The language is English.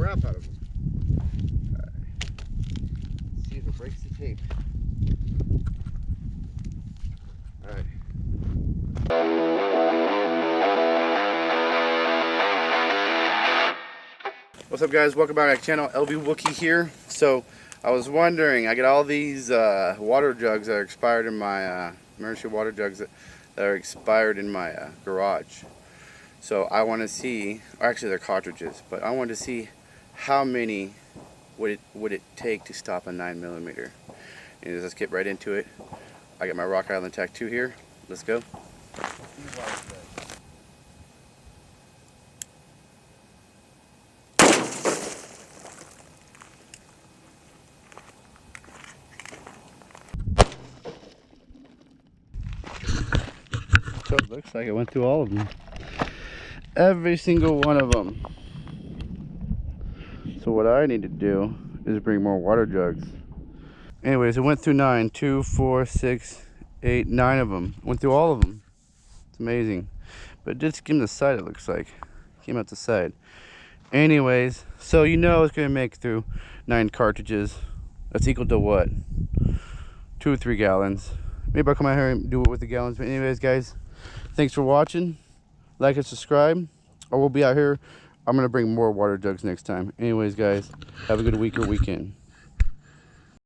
crap out of them. Alright. Let's see if it breaks the tape. Alright. What's up, guys? Welcome back to my channel. LV Wookie here. So I was wondering, I got all these water jugs that are expired in my emergency water jugs that are expired in my garage. So I want to see, or actually they're cartridges, but I want to see how many would it take to stop a 9mm. And let's get right into it. I got my Rock Island Tac 2 here. Let's go. So it looks like it went through all of them. Every single one of them. So what I need to do is bring more water jugs. Anyways, it went through 9. 2, 4, 6, 8, 9 of them. Went through all of them. It's amazing. But it did skim the side, it looks like. Came out the side. Anyways, so you know it's going to make through 9 cartridges. That's equal to what? 2 or 3 gallons. Maybe I'll come out here and do it with the gallons. But anyways, guys, thanks for watching. Like and subscribe. Or we'll be out here. I'm going to bring more water jugs next time. Anyways, guys, have a good week or weekend.